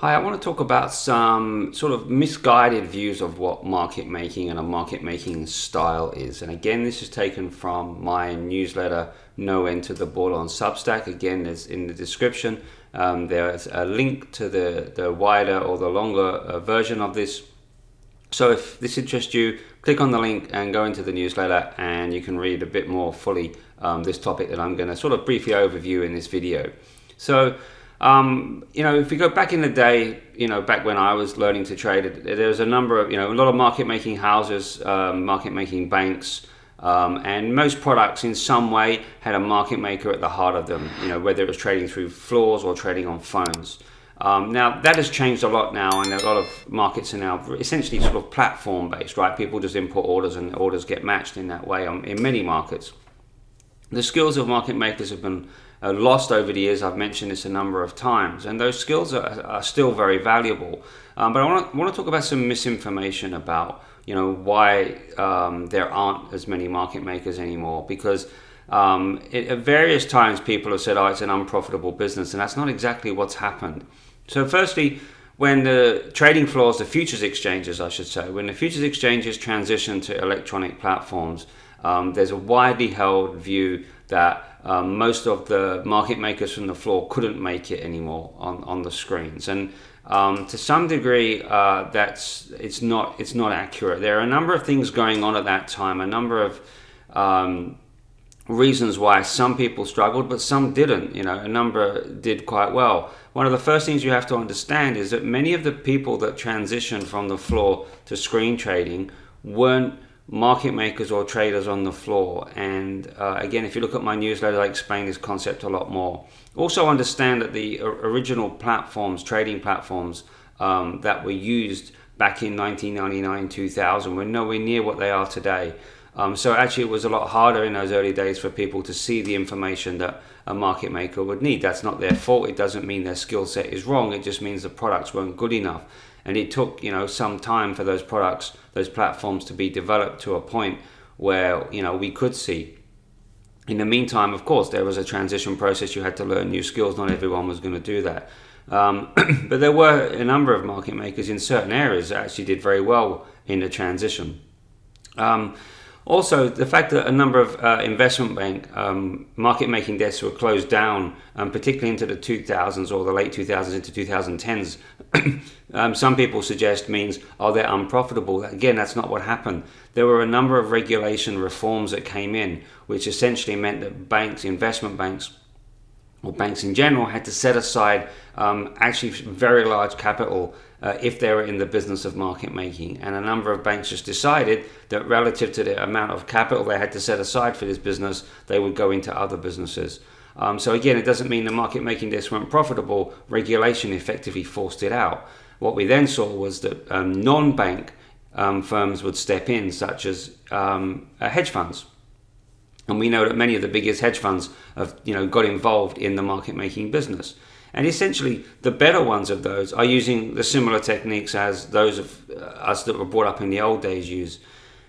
Hi, I want to talk about some sort of misguided views of what market making and a market making style is. And again, this is taken from my newsletter, No End to the Ball on Substack. Again, there's in the description. There's a link to the wider or the longer version of this. So if this interests you, click on the link and go into the newsletter and you can read a bit more fully this topic that I'm going to sort of briefly overview in this video. So if we go back in the day, back when I was learning to trade, there was a number of, a lot of market making houses, market making banks, and most products in some way had a market maker at the heart of them, whether it was trading through floors or trading on phones. Now that has changed a lot now, and a lot of markets are now essentially sort of platform based, right? People just input orders and orders get matched in that way in many markets. The skills of market makers have been lost over the years. I've mentioned this a number of times, and those skills are still very valuable. But I want to talk about some misinformation about why there aren't as many market makers anymore, because at various times people have said, oh, it's an unprofitable business, and that's not exactly what's happened. So firstly, when the trading floors, the futures exchanges I should say, when the futures exchanges transition to electronic platforms, there's a widely held view that most of the market makers from the floor couldn't make it anymore on the screens, and to some degree it's not accurate. There are a number of things going on at that time, a number of reasons why some people struggled but some didn't. A number did quite well. One of the first things you have to understand is that many of the people that transitioned from the floor to screen trading weren't market makers or traders on the floor. And again, if you look at my newsletter, I explain this concept a lot more. Also understand that the original platforms, trading platforms that were used back in 1999, 2000 were nowhere near what they are today. So actually it was a lot harder in those early days for people to see the information that a market maker would need. That's not their fault. It doesn't mean their skill set is wrong. It just means the products weren't good enough. And it took, some time for those products, those platforms to be developed to a point where, we could see. In the meantime, of course, there was a transition process. You had to learn new skills. Not everyone was going to do that. But there were a number of market makers in certain areas that actually did very well in the transition. Also, the fact that a number of investment bank market making desks were closed down, particularly into the 2000s or the late 2000s into 2010s, some people suggest means, they're unprofitable. Again, that's not what happened. There were a number of regulation reforms that came in, which essentially meant that banks, investment banks, or banks in general, had to set aside actually very large capital if they were in the business of market making. And a number of banks just decided that relative to the amount of capital they had to set aside for this business, they would go into other businesses. So again, it doesn't mean the market making desks weren't profitable. Regulation effectively forced it out. What we then saw was that non-bank firms would step in, such as hedge funds. And we know that many of the biggest hedge funds have, got involved in the market making business. And essentially, the better ones of those are using the similar techniques as those of us that were brought up in the old days use.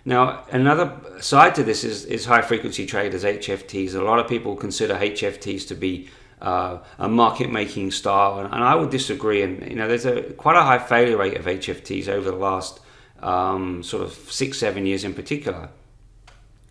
Now, another side to this is high frequency traders, HFTs. A lot of people consider HFTs to be a market making style, and I would disagree. And there's quite a high failure rate of HFTs over the last sort of 6-7 years in particular.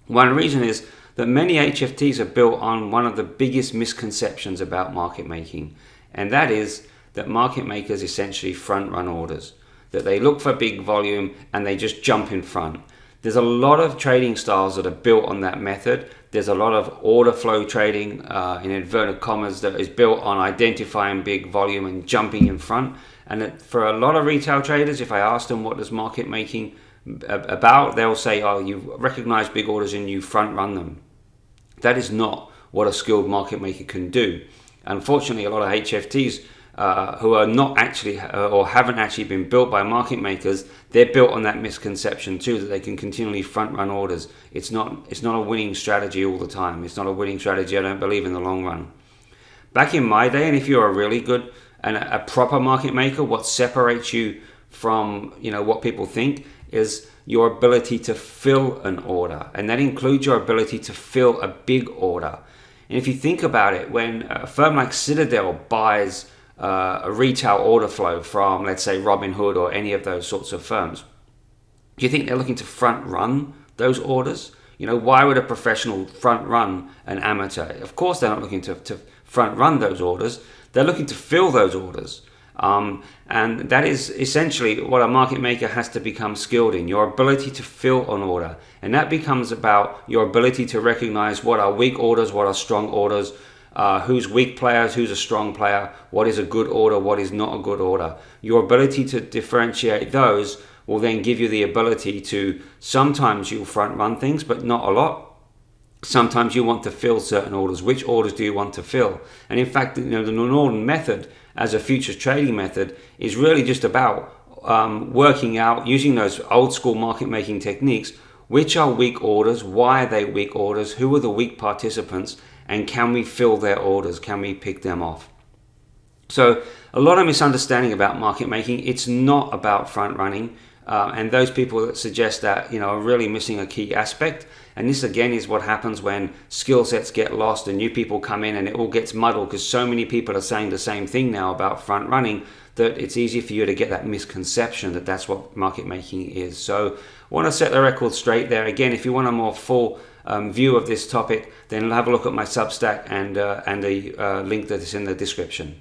One reason is that many HFTs are built on one of the biggest misconceptions about market making, and that is that market makers essentially front run orders, that they look for big volume and they just jump in front. There's a lot of trading styles that are built on that method. There's a lot of order flow trading, in inverted commas, that is built on identifying big volume and jumping in front. And for a lot of retail traders, if I ask them what is market making about, they'll say, you recognize big orders and you front run them. That is not what a skilled market maker can do. Unfortunately, a lot of HFTs who are not actually or haven't actually been built by market makers, they're built on that misconception too, that they can continually front run orders. It's not a winning strategy all the time. It's not a winning strategy, I don't believe, in the long run. Back in my day, and if you're a really good and a proper market maker, what separates you from what people think is your ability to fill an order, and that includes your ability to fill a big order. And if you think about it, when a firm like Citadel buys a retail order flow from, let's say, Robinhood or any of those sorts of firms. Do you think they're looking to front run those orders? Why would a professional front run an amateur? Of course, they're not looking to front run those orders. They're looking to fill those orders. And that is essentially what a market maker has to become skilled in, your ability to fill an order. And that becomes about your ability to recognize what are weak orders, what are strong orders, who's weak players, who's a strong player, what is a good order, what is not a good order. Your ability to differentiate those will then give you the ability to, sometimes you'll front run things, but not a lot. Sometimes you want to fill certain orders. Which orders do you want to fill? And in fact, the Norden method as a futures trading method is really just about working out, using those old school market making techniques, which are weak orders, why are they weak orders, who are the weak participants, and can we fill their orders, can we pick them off? So a lot of misunderstanding about market making. It's not about front running. And those people that suggest that, are really missing a key aspect. And this again is what happens when skill sets get lost and new people come in and it all gets muddled, because so many people are saying the same thing now about front running that it's easy for you to get that misconception that that's what market making is. So I want to set the record straight there. Again, if you want a more full view of this topic, then have a look at my Substack and the link that is in the description.